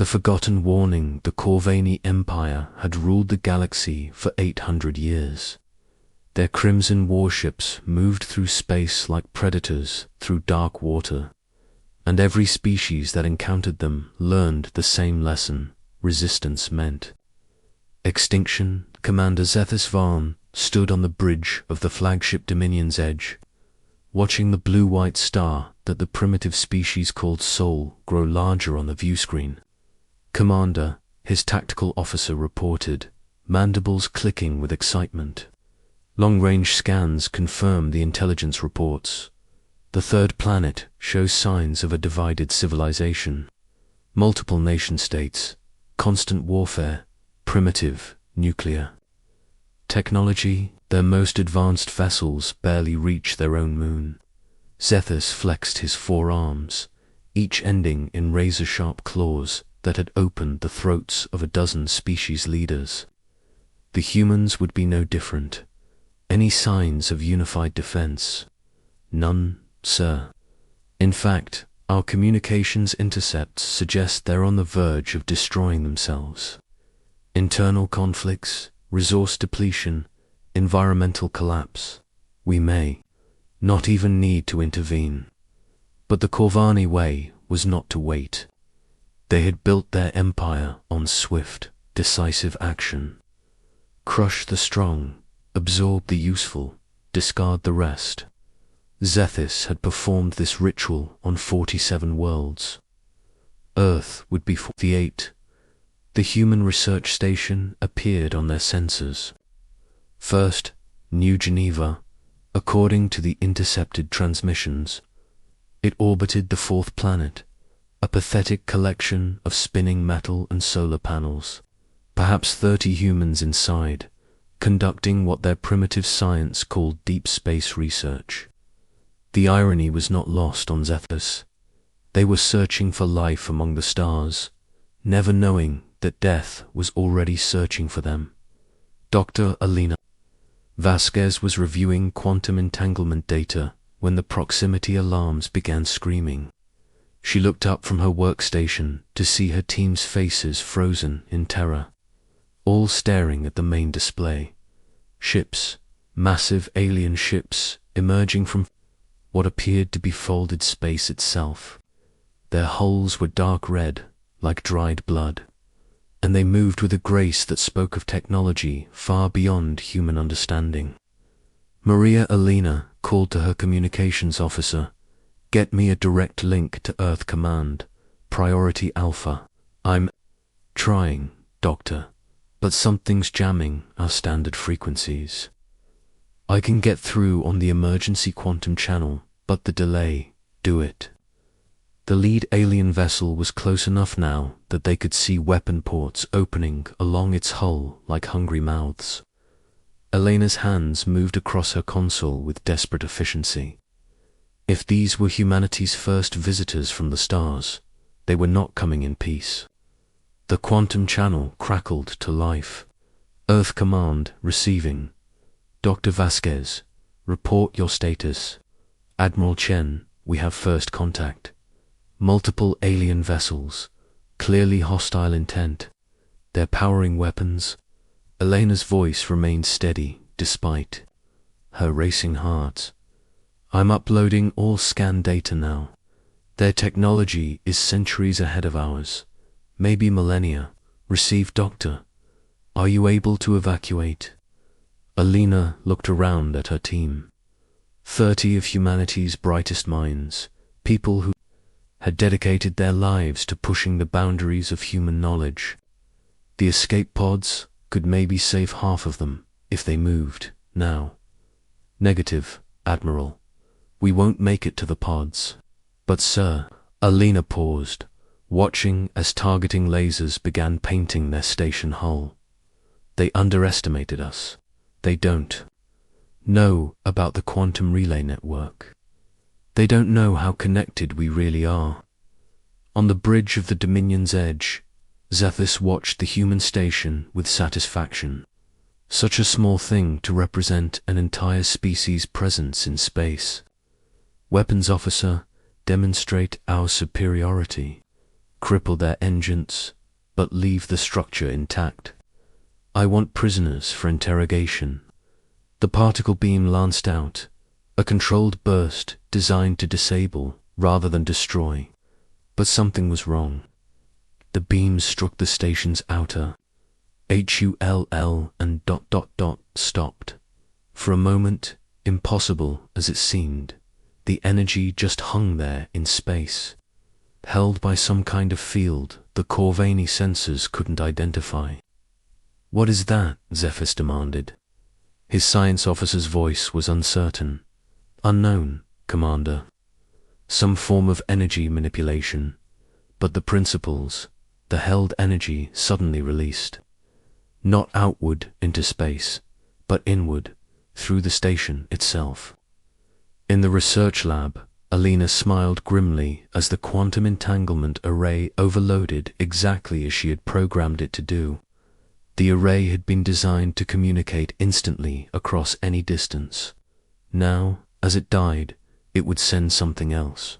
The forgotten warning, the Corvani Empire had ruled the galaxy for 800 years. Their crimson warships moved through space like predators through dark water, and every species that encountered them learned the same lesson: resistance meant extinction. Commander Zethus Varn stood on the bridge of the flagship Dominion's edge, watching the blue-white star that the primitive species called Sol grow larger on the viewscreen. "Commander," his tactical officer reported, mandibles clicking with excitement. Long-range scans confirm the intelligence reports. The third planet shows signs of a divided civilization. Multiple nation-states, constant warfare, primitive, nuclear. Technology, their most advanced vessels barely reach their own moon. Zethus flexed his forearms, each ending in razor-sharp claws that had opened the throats of a dozen species leaders. The humans would be no different. Any signs of unified defense? None, sir. In fact, our communications intercepts suggest they're on the verge of destroying themselves. Internal conflicts, resource depletion, environmental collapse. We may not even need to intervene. But the Corvani way was not to wait. They had built their empire on swift, decisive action. Crush the strong, absorb the useful, discard the rest. Zethus had performed this ritual on 47 worlds. Earth would be 48. The human research station appeared on their sensors. First, New Geneva, according to the intercepted transmissions. It orbited the fourth planet, a pathetic collection of spinning metal and solar panels, perhaps 30 humans inside, conducting what their primitive science called deep space research. The irony was not lost on Zethus. They were searching for life among the stars, never knowing that death was already searching for them. Dr. Alina Vasquez was reviewing quantum entanglement data when the proximity alarms began screaming. She looked up from her workstation to see her team's faces frozen in terror, all staring at the main display. Ships, massive alien ships, emerging from what appeared to be folded space itself. Their hulls were dark red, like dried blood, and they moved with a grace that spoke of technology far beyond human understanding. Maria Elena called to her communications officer, "Get me a direct link to Earth Command, Priority Alpha." "I'm trying, Doctor, but something's jamming our standard frequencies." "I can get through on the emergency quantum channel, but the delay, do it." The lead alien vessel was close enough now that they could see weapon ports opening along its hull like hungry mouths. Elena's hands moved across her console with desperate efficiency. If these were humanity's first visitors from the stars, they were not coming in peace. The quantum channel crackled to life. "Earth Command receiving. Dr. Vasquez, report your status." "Admiral Chen, we have first contact. Multiple alien vessels, clearly hostile intent. They're powering weapons." Elena's voice remained steady despite her racing heart. "I'm uploading all scan data now. Their technology is centuries ahead of ours, maybe millennia. Receive, Doctor. Are you able to evacuate?" Alina looked around at her team. 30 of humanity's brightest minds, people who had dedicated their lives to pushing the boundaries of human knowledge. The escape pods could maybe save half of them if they moved now. "Negative, Admiral. We won't make it to the pods." "But sir," Alina paused, watching as targeting lasers began painting their station hull. "They underestimated us. They don't know about the quantum relay network. They don't know how connected we really are." On the bridge of the Dominion's edge, Zethus watched the human station with satisfaction. Such a small thing to represent an entire species' presence in space. "Weapons officer, demonstrate our superiority." cripple their engines, but leave the structure intact. I want prisoners for interrogation. The particle beam lanced out, a controlled burst designed to disable rather than destroy. But something was wrong. The beams struck the station's outer HULL and ... stopped. For a moment, impossible as it seemed, the energy just hung there in space, held by some kind of field the Corvani sensors couldn't identify. "What is that?" Zephys demanded. His science officer's voice was uncertain. "Unknown, Commander. Some form of energy manipulation, but the principles, the held energy suddenly released. Not outward into space, but inward, through the station itself." In the research lab, Alina smiled grimly as the quantum entanglement array overloaded exactly as she had programmed it to do. The array had been designed to communicate instantly across any distance. Now, as it died, it would send something else.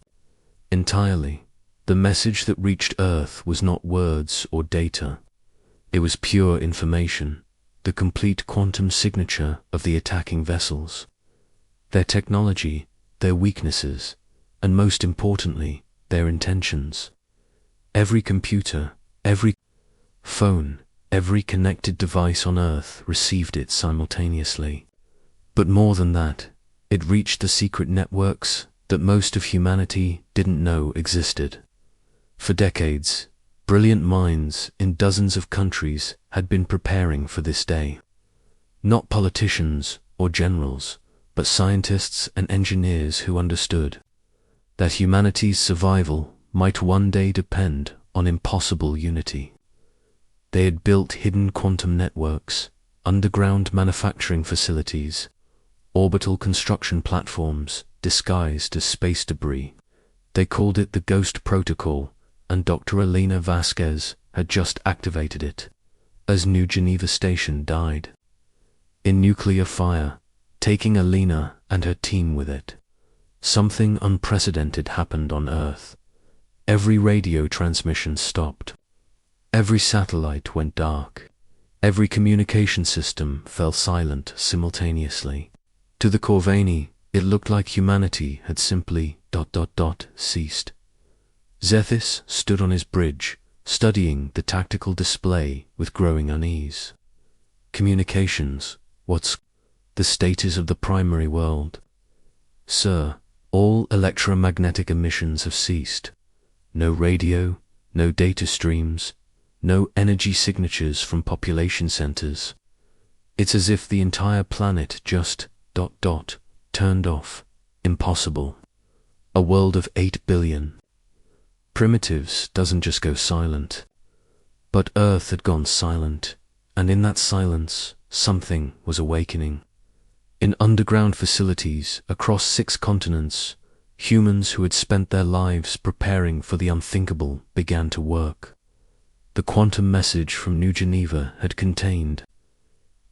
Entirely, the message that reached Earth was not words or data. It was pure information, the complete quantum signature of the attacking vessels. Their technology, their weaknesses, and most importantly, their intentions. Every computer, every phone, every connected device on Earth received it simultaneously. But more than that, it reached the secret networks that most of humanity didn't know existed. For decades, brilliant minds in dozens of countries had been preparing for this day. Not politicians or generals, but scientists and engineers who understood that humanity's survival might one day depend on impossible unity. They had built hidden quantum networks, underground manufacturing facilities, orbital construction platforms disguised as space debris. They called it the Ghost Protocol, and Dr. Alina Vasquez had just activated it as New Geneva Station died. In nuclear fire, taking Alina and her team with it. Something unprecedented happened on Earth. Every radio transmission stopped. Every satellite went dark. Every communication system fell silent simultaneously. To the Corvani, it looked like humanity had simply ... ceased. Zephys stood on his bridge, studying the tactical display with growing unease. Communications, what's the status of the primary world? "Sir, all electromagnetic emissions have ceased. No radio, no data streams, no energy signatures from population centers. It's as if the entire planet just ... turned off. Impossible. A world of 8 billion. Primitives doesn't just go silent. But Earth had gone silent, and in that silence, something was awakening. In underground facilities across 6 continents, humans who had spent their lives preparing for the unthinkable began to work. The quantum message from New Geneva had contained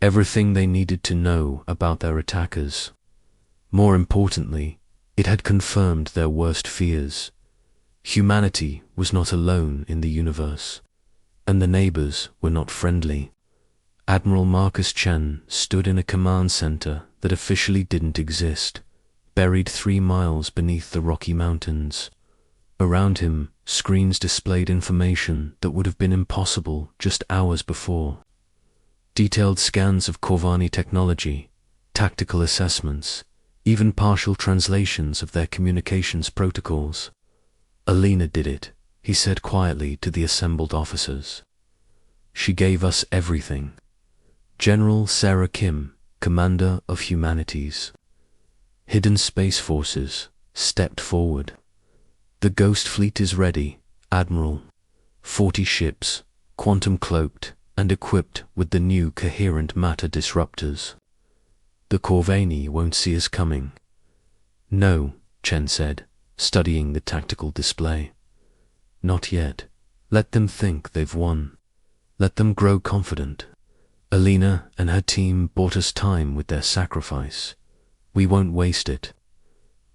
everything they needed to know about their attackers. More importantly, it had confirmed their worst fears. Humanity was not alone in the universe, and the neighbors were not friendly. Admiral Marcus Chen stood in a command center that officially didn't exist, buried 3 miles beneath the Rocky Mountains. Around him, screens displayed information that would have been impossible just hours before. Detailed scans of Corvani technology, tactical assessments, even partial translations of their communications protocols. "Alina did it," he said quietly to the assembled officers. "She gave us everything." General Sarah Kim, Commander of Humanities. Hidden Space Forces, stepped forward. "The Ghost Fleet is ready, Admiral. 40 ships, quantum-cloaked and equipped with the new coherent matter disruptors. The Corvani won't see us coming." "No," Chen said, studying the tactical display. "Not yet. Let them think they've won. Let them grow confident. Alina and her team bought us time with their sacrifice. We won't waste it."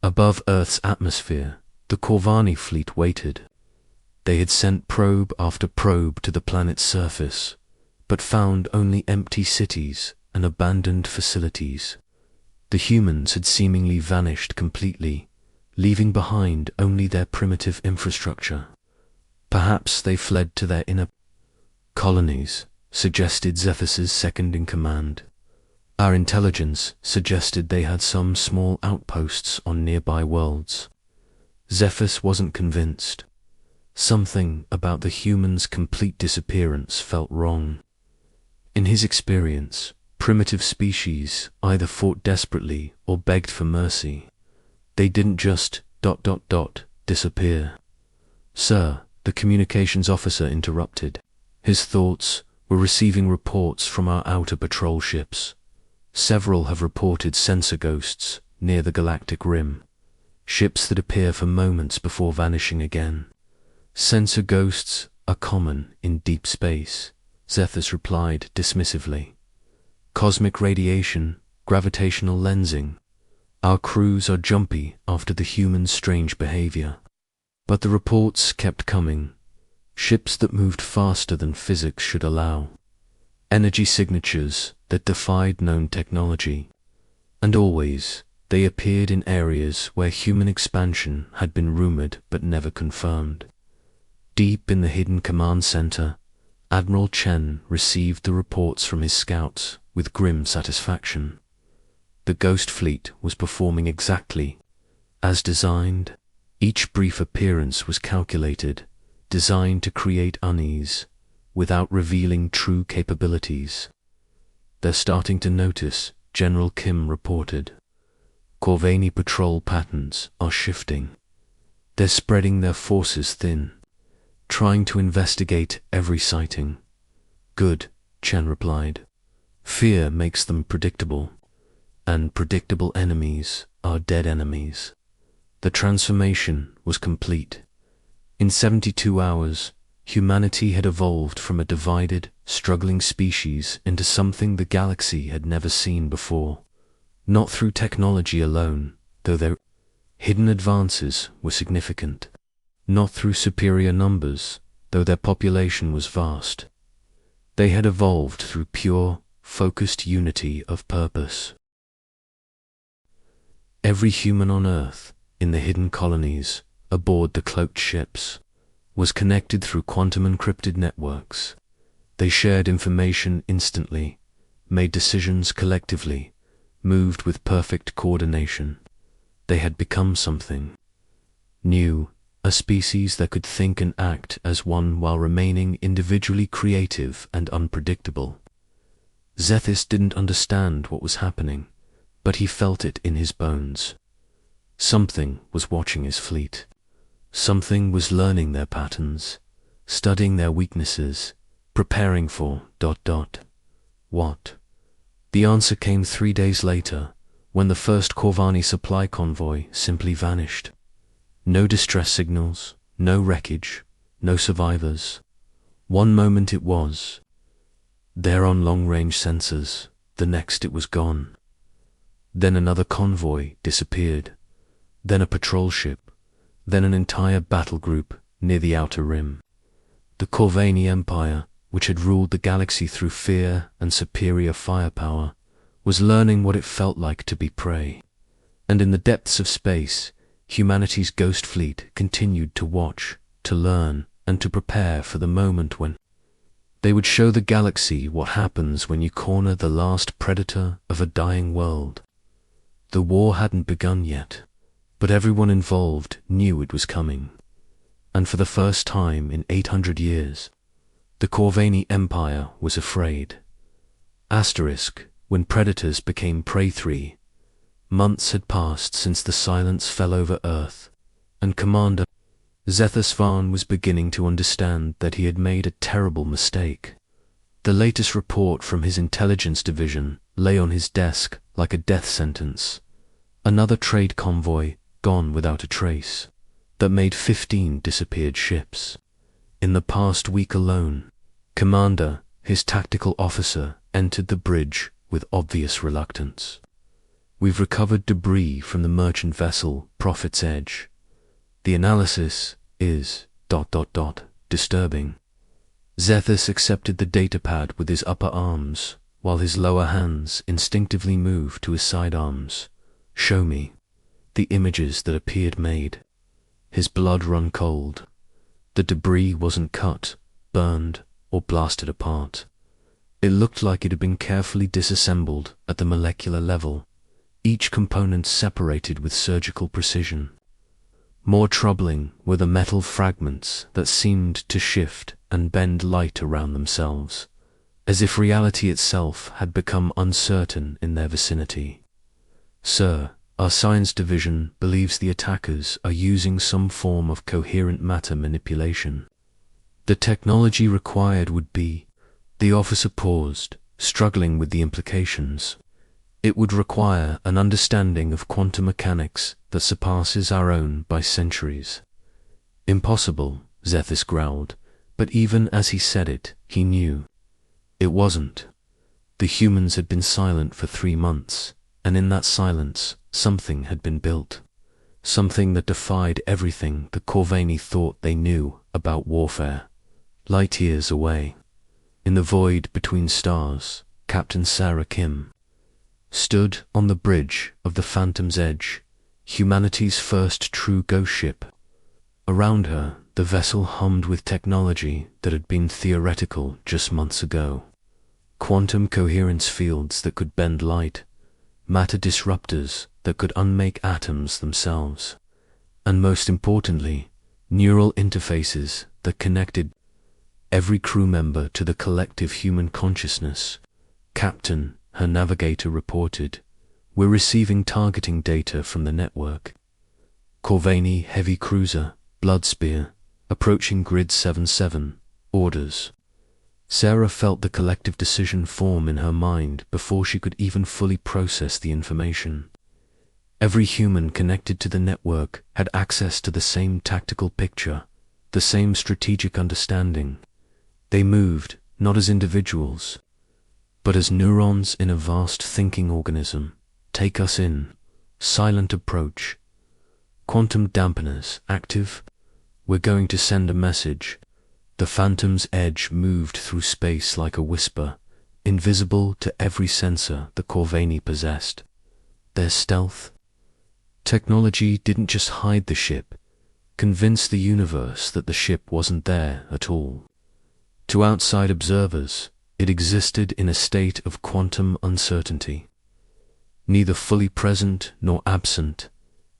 Above Earth's atmosphere, the Corvani fleet waited. They had sent probe after probe to the planet's surface, but found only empty cities and abandoned facilities. The humans had seemingly vanished completely, leaving behind only their primitive infrastructure. Perhaps they fled to their inner colonies, suggested Zethus's second-in-command. Our intelligence suggested they had some small outposts on nearby worlds. Zethus wasn't convinced. Something about the humans' complete disappearance felt wrong. In his experience, primitive species either fought desperately or begged for mercy. They didn't just ... disappear. "Sir," the communications officer interrupted. His thoughts were receiving reports from our outer patrol ships. Several have reported sensor ghosts near the galactic rim, ships that appear for moments before vanishing again. "Sensor ghosts are common in deep space," Zethus replied dismissively. "Cosmic radiation, gravitational lensing. Our crews are jumpy after the humans' strange behavior." But the reports kept coming. Ships that moved faster than physics should allow. Energy signatures that defied known technology. And always, they appeared in areas where human expansion had been rumored but never confirmed. Deep in the hidden command center, Admiral Chen received the reports from his scouts with grim satisfaction. The Ghost Fleet was performing exactly as designed. Each brief appearance was calculated, designed to create unease, without revealing true capabilities. "They're starting to notice," General Kim reported. "Corvini patrol patterns are shifting. They're spreading their forces thin, trying to investigate every sighting." "Good," Chen replied. "Fear makes them predictable, and predictable enemies are dead enemies." The transformation was complete. In 72 hours, humanity had evolved from a divided, struggling species into something the galaxy had never seen before. Not through technology alone, though their hidden advances were significant. Not through superior numbers, though their population was vast. They had evolved through pure, focused unity of purpose. Every human on Earth, in the hidden colonies, aboard the cloaked ships, was connected through quantum-encrypted networks. They shared information instantly, made decisions collectively, moved with perfect coordination. They had become something new, a species that could think and act as one while remaining individually creative and unpredictable. Zethus didn't understand what was happening, but he felt it in his bones. Something was watching his fleet. Something was learning their patterns, studying their weaknesses, preparing for ... What? The answer came 3 days later, when the first Corvani supply convoy simply vanished. No distress signals, no wreckage, no survivors. One moment it was there on long-range sensors, the next it was gone. Then another convoy disappeared, then a patrol ship, then an entire battle group near the outer rim. The Corvani Empire, which had ruled the galaxy through fear and superior firepower, was learning what it felt like to be prey. And in the depths of space, humanity's Ghost Fleet continued to watch, to learn, and to prepare for the moment when they would show the galaxy what happens when you corner the last predator of a dying world. The war hadn't begun yet, but everyone involved knew it was coming. And for the first time in 800 years, the Corvani Empire was afraid. Asterisk, when predators became prey. 3 months had passed since the silence fell over Earth, and Commander Zethus Vaughn was beginning to understand that he had made a terrible mistake. The latest report from his intelligence division lay on his desk like a death sentence. Another trade convoy gone without a trace, that made 15 disappeared ships. In the past week alone, Commander, his tactical officer, entered the bridge with obvious reluctance. "We've recovered debris from the merchant vessel Prophet's Edge. The analysis is ... Disturbing. Zethus accepted the datapad with his upper arms, while his lower hands instinctively moved to his sidearms. Show me. The images that appeared made. His blood run cold. The debris wasn't cut, burned, or blasted apart. It looked like it had been carefully disassembled at the molecular level, each component separated with surgical precision. More troubling were the metal fragments that seemed to shift and bend light around themselves, as if reality itself had become uncertain in their vicinity. Sir, our science division believes the attackers are using some form of coherent matter manipulation. The technology required would be... The officer paused, struggling with the implications. It would require an understanding of quantum mechanics that surpasses our own by centuries. Impossible, Zethus growled, but even as he said it, he knew. It wasn't. The humans had been silent for 3 months, and in that silence, something had been built. Something that defied everything the Corvini thought they knew about warfare. Light years away. In the void between stars, Captain Sarah Kim stood on the bridge of the Phantom's Edge, humanity's first true ghost ship. Around her, the vessel hummed with technology that had been theoretical just months ago. Quantum coherence fields that could bend light, matter disruptors that could unmake atoms themselves, and most importantly, neural interfaces that connected every crew member to the collective human consciousness. Captain, her navigator reported, we're receiving targeting data from the network. Corvini heavy cruiser, Bloodspear, approaching grid 77, orders. Sarah felt the collective decision form in her mind before she could even fully process the information. Every human connected to the network had access to the same tactical picture, the same strategic understanding. They moved, not as individuals, but as neurons in a vast thinking organism. Take us in. Silent approach. Quantum dampeners active. We're going to send a message. The Phantom's Edge moved through space like a whisper, invisible to every sensor the Corvini possessed. Their stealth. Technology didn't just hide the ship, convince the universe that the ship wasn't there at all. To outside observers, it existed in a state of quantum uncertainty. Neither fully present nor absent,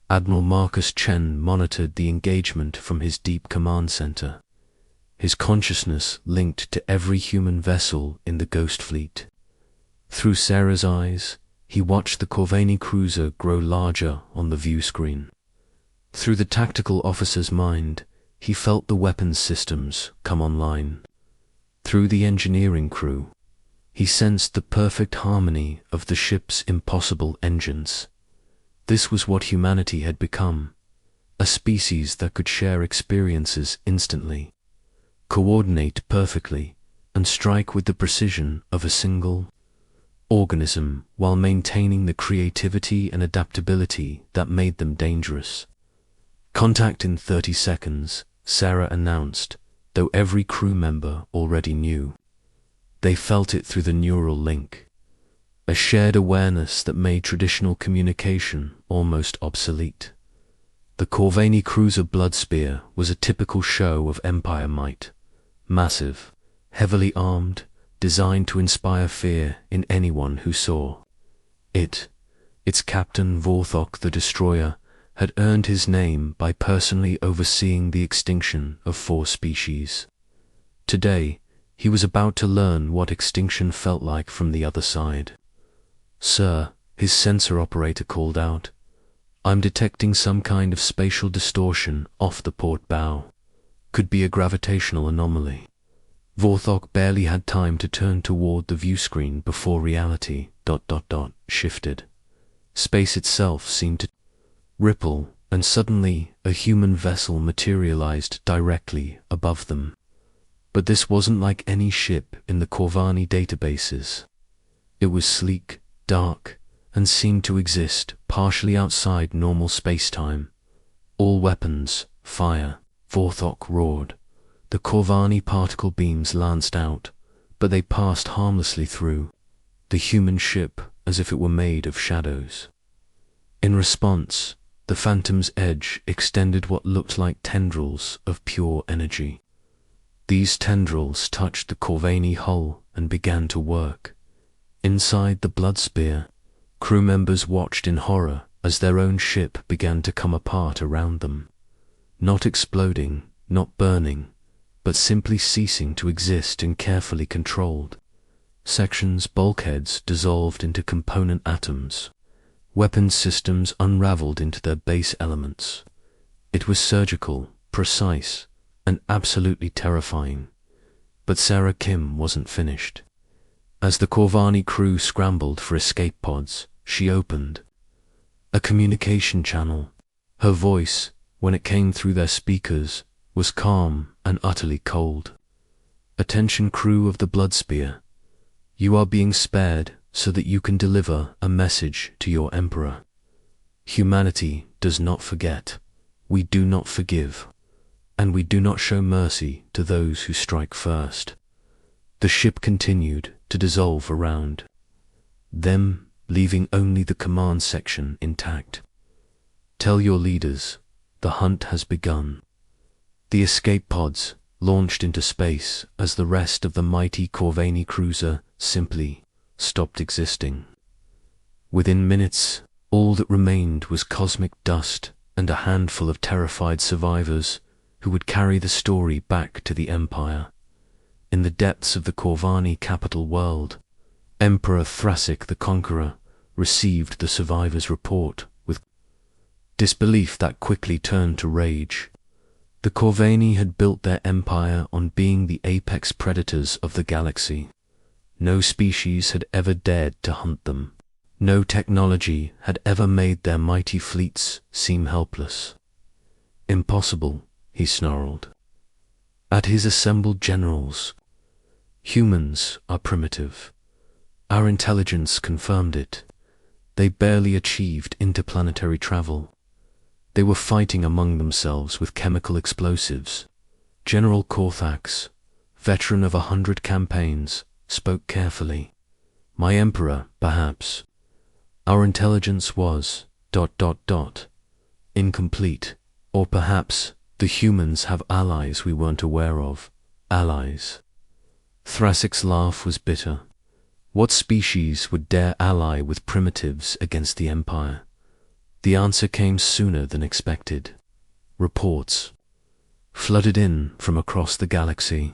Admiral Marcus Chen monitored the engagement from his deep command center, his consciousness linked to every human vessel in the Ghost Fleet. Through Sarah's eyes, he watched the Corvini cruiser grow larger on the view screen. Through the tactical officer's mind, he felt the weapons systems come online. Through the engineering crew, he sensed the perfect harmony of the ship's impossible engines. This was what humanity had become, a species that could share experiences instantly, coordinate perfectly, and strike with the precision of a single organism while maintaining the creativity and adaptability that made them dangerous. Contact in 30 seconds, Sarah announced, though every crew member already knew. They felt it through the neural link, a shared awareness that made traditional communication almost obsolete. The Corvini cruiser Bloodspear was a typical show of Empire might, massive, heavily armed, designed to inspire fear in anyone who saw it. Its captain Vorthok the Destroyer had earned his name by personally overseeing the extinction of 4 species. Today, he was about to learn what extinction felt like from the other side. Sir, his sensor operator called out, I'm detecting some kind of spatial distortion off the port bow. Could be a gravitational anomaly. Vorthok barely had time to turn toward the view screen before reality ... shifted. Space itself seemed to ripple, and suddenly a human vessel materialized directly above them. But this wasn't like any ship in the Corvini databases. It was sleek, dark, and seemed to exist partially outside normal space-time. All weapons, fire, Fourth Orc roared. The Corvani particle beams lanced out, but they passed harmlessly through the human ship as if it were made of shadows. In response, the Phantom's edge extended what looked like tendrils of pure energy. These tendrils touched the Corvani hull and began to work. Inside the blood spear, crew members watched in horror as their own ship began to come apart around them. Not exploding, not burning, but simply ceasing to exist in carefully controlled sections. Bulkheads dissolved into component atoms. Weapons systems unraveled into their base elements. It was surgical, precise, and absolutely terrifying. But Sarah Kim wasn't finished. As the Corvani crew scrambled for escape pods, she opened a communication channel. Her voice, when it came through their speakers, was calm and utterly cold. "Attention crew of the Blood Spear. You are being spared so that you can deliver a message to your Emperor. Humanity does not forget. We do not forgive. And we do not show mercy to those who strike first." The ship continued to dissolve around them, leaving only the command section intact. "Tell your leaders, the hunt has begun." The escape pods launched into space as the rest of the mighty Corvani cruiser simply stopped existing. Within minutes, all that remained was cosmic dust and a handful of terrified survivors who would carry the story back to the Empire. In the depths of the Corvani capital world, Emperor Thrasic the Conqueror received the survivors' report with disbelief that quickly turned to rage. The Corvani had built their empire on being the apex predators of the galaxy. No species had ever dared to hunt them. No technology had ever made their mighty fleets seem helpless. "Impossible," he snarled at his assembled generals. "Humans are primitive. Our intelligence confirmed it. They barely achieved interplanetary travel. They were fighting among themselves with chemical explosives." General Corthax, veteran of 100 campaigns, spoke carefully. "My Emperor, perhaps. Our intelligence was ... incomplete. Or perhaps the humans have allies we weren't aware of. Allies." Thrasic's laugh was bitter. What species would dare ally with primitives against the Empire? The answer came sooner than expected. Reports flooded in from across the galaxy.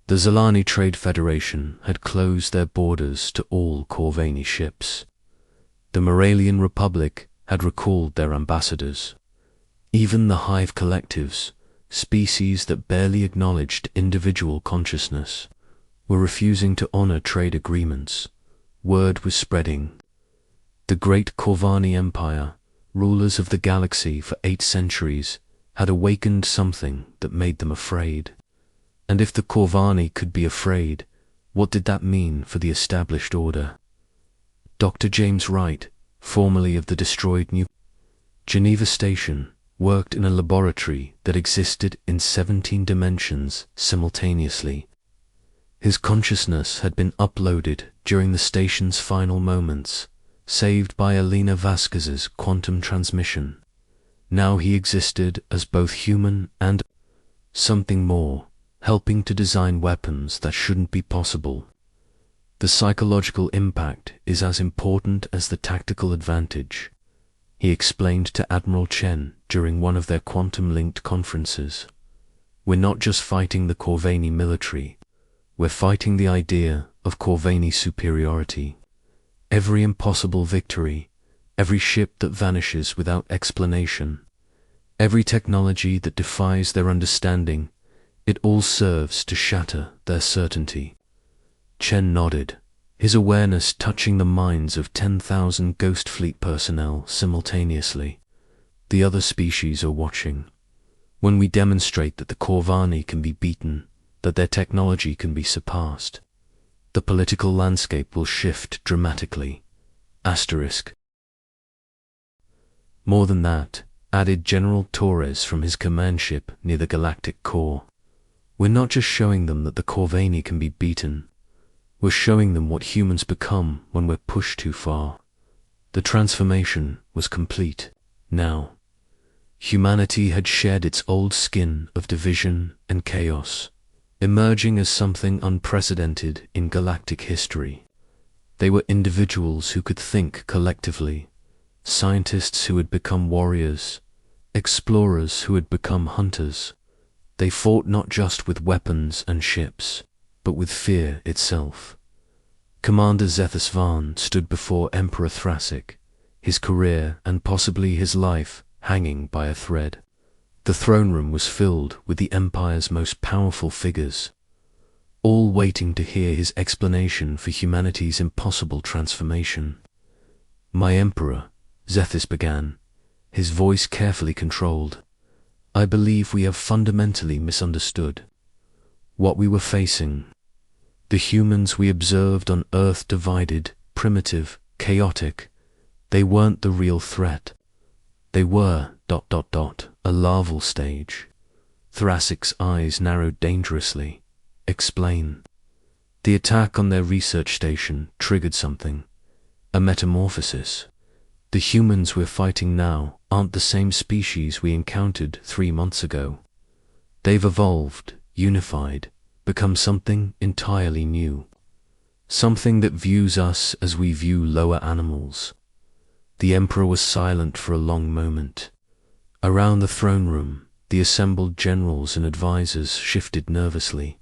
The Zalani Trade Federation had closed their borders to all Corvani ships. The Moralian Republic had recalled their ambassadors. Even the Hive collectives, species that barely acknowledged individual consciousness, were refusing to honor trade agreements. Word was spreading. The great Corvani Empire, rulers of the galaxy for 8 centuries, had awakened something that made them afraid. And if the Corvani could be afraid, what did that mean for the established order? Dr. James Wright, formerly of the destroyed New Geneva Station, worked in a laboratory that existed in 17 dimensions simultaneously. His consciousness had been uploaded during the station's final moments, saved by Elena Vasquez's quantum transmission. Now he existed as both human and something more, helping to design weapons that shouldn't be possible. The psychological impact is as important as the tactical advantage, he explained to Admiral Chen during one of their quantum-linked conferences. We're not just fighting the Corvani military, we're fighting the idea of Corvani superiority. Every impossible victory, every ship that vanishes without explanation, every technology that defies their understanding, it all serves to shatter their certainty. Chen nodded, his awareness touching the minds of 10,000 Ghost Fleet personnel simultaneously. The other species are watching. When we demonstrate that the Corvani can be beaten, that their technology can be surpassed, the political landscape will shift dramatically. Asterisk. More than that, added General Torres from his command ship near the galactic core. "We're not just showing them that the Corvani can be beaten. We're showing them what humans become when we're pushed too far." The transformation was complete. Now, humanity had shed its old skin of division and chaos, emerging as something unprecedented in galactic history. They were individuals who could think collectively, scientists who had become warriors, explorers who had become hunters. They fought not just with weapons and ships, but with fear itself. Commander Zethus Van stood before Emperor Thracic, his career and possibly his life hanging by a thread. The throne room was filled with the Empire's most powerful figures, all waiting to hear his explanation for humanity's impossible transformation. "My Emperor," Zethus began, his voice carefully controlled, "I believe we have fundamentally misunderstood what we were facing. The humans we observed on Earth divided, primitive, chaotic. They weren't the real threat. They were ... a larval stage." Thrasic's eyes narrowed dangerously. "Explain." "The attack on their research station triggered something. A metamorphosis. The humans we're fighting now aren't the same species we encountered 3 months ago. They've evolved, unified, become something entirely new. Something that views us as we view lower animals." The Emperor was silent for a long moment. Around the throne room, the assembled generals and advisors shifted nervously.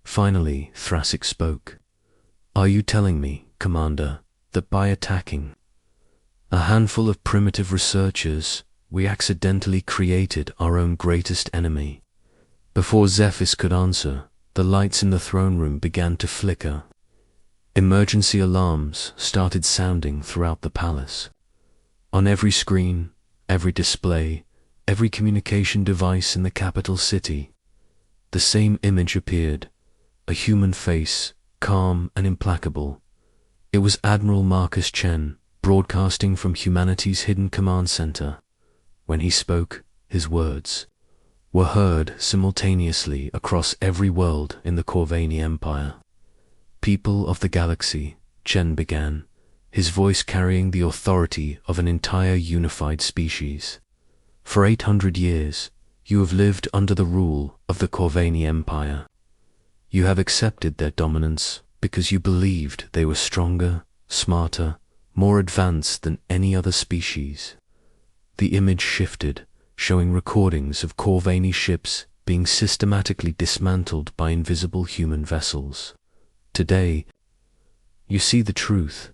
Finally, Thracic spoke. "Are you telling me, Commander, that by attacking a handful of primitive researchers, we accidentally created our own greatest enemy?" Before Zethus could answer, the lights in the throne room began to flicker. Emergency alarms started sounding throughout the palace. On every screen, every display, every communication device in the capital city, the same image appeared, a human face, calm and implacable. It was Admiral Marcus Chen, broadcasting from humanity's hidden command center. When he spoke, his words were heard simultaneously across every world in the Corvani Empire. "People of the galaxy," Chen began, his voice carrying the authority of an entire unified species. "For 800 years, you have lived under the rule of the Corvani Empire. You have accepted their dominance because you believed they were stronger, smarter, more advanced than any other species." The image shifted, showing recordings of Corvani ships being systematically dismantled by invisible human vessels. "Today, you see the truth.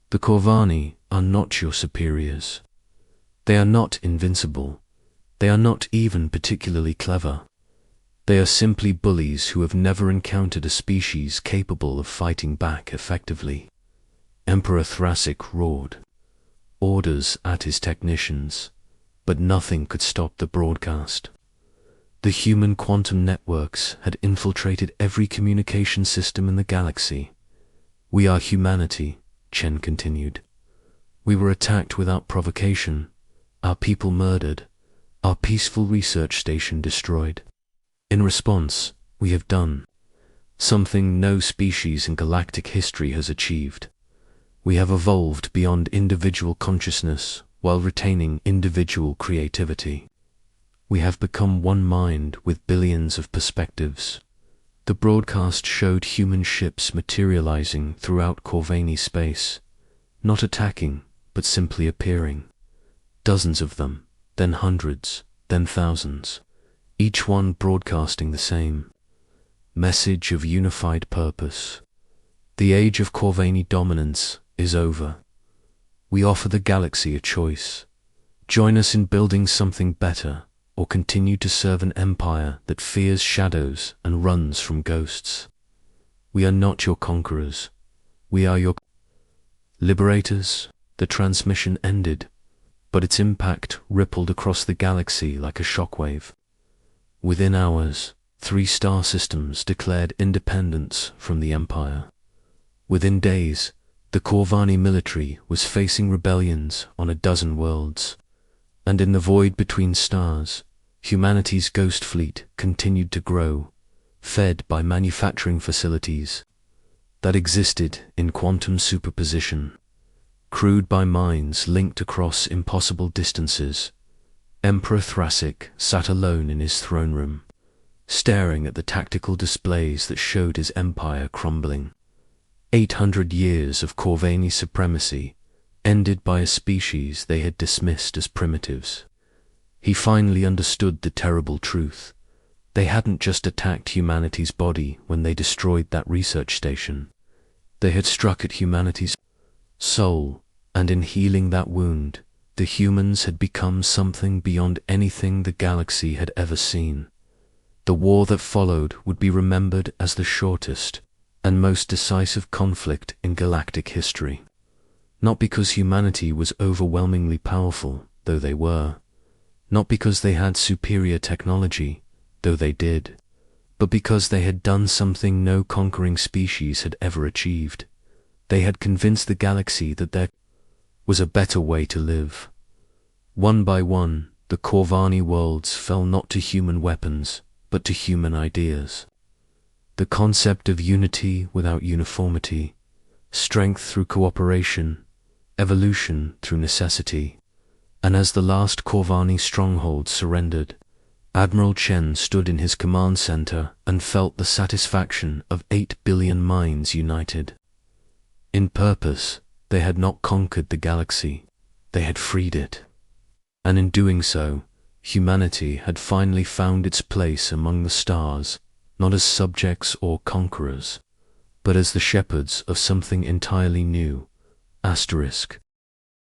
The Corvani are not your superiors. They are not invincible. They are not even particularly clever. They are simply bullies who have never encountered a species capable of fighting back effectively." Emperor Thracic roared, orders at his technicians, but nothing could stop the broadcast. The human quantum networks had infiltrated every communication system in the galaxy. "We are humanity," Chen continued. "We were attacked without provocation, our people murdered, our peaceful research station destroyed. In response, we have done something no species in galactic history has achieved. We have evolved beyond individual consciousness while retaining individual creativity. We have become one mind with billions of perspectives." The broadcast showed human ships materializing throughout Corvani space, not attacking, but simply appearing. Dozens of them, then hundreds, then thousands, each one broadcasting the same message of unified purpose. "The age of Corvani dominance is over. We offer the galaxy a choice. Join us in building something better, or continue to serve an empire that fears shadows and runs from ghosts. We are not your conquerors. We are your liberators." The transmission ended, but its impact rippled across the galaxy like a shockwave. Within hours, 3 star systems declared independence from the Empire. Within days, the Corvani military was facing rebellions on a dozen worlds. And in the void between stars, humanity's ghost fleet continued to grow, fed by manufacturing facilities that existed in quantum superposition, crewed by minds linked across impossible distances. Emperor Thracic sat alone in his throne room, staring at the tactical displays that showed his empire crumbling. 800 years of Corvani supremacy ended by a species they had dismissed as primitives. He finally understood the terrible truth. They hadn't just attacked humanity's body when they destroyed that research station. They had struck at humanity's soul, and in healing that wound, the humans had become something beyond anything the galaxy had ever seen. The war that followed would be remembered as the shortest and most decisive conflict in galactic history. Not because humanity was overwhelmingly powerful, though they were. Not because they had superior technology, though they did. But because they had done something no conquering species had ever achieved. They had convinced the galaxy that there was a better way to live. One by one, the Corvani worlds fell not to human weapons, but to human ideas. The concept of unity without uniformity, strength through cooperation, evolution through necessity. And as the last Corvani stronghold surrendered, Admiral Chen stood in his command center and felt the satisfaction of 8 billion minds united. In purpose, they had not conquered the galaxy, they had freed it. And in doing so, humanity had finally found its place among the stars, not as subjects or conquerors, but as the shepherds of something entirely new. Asterisk.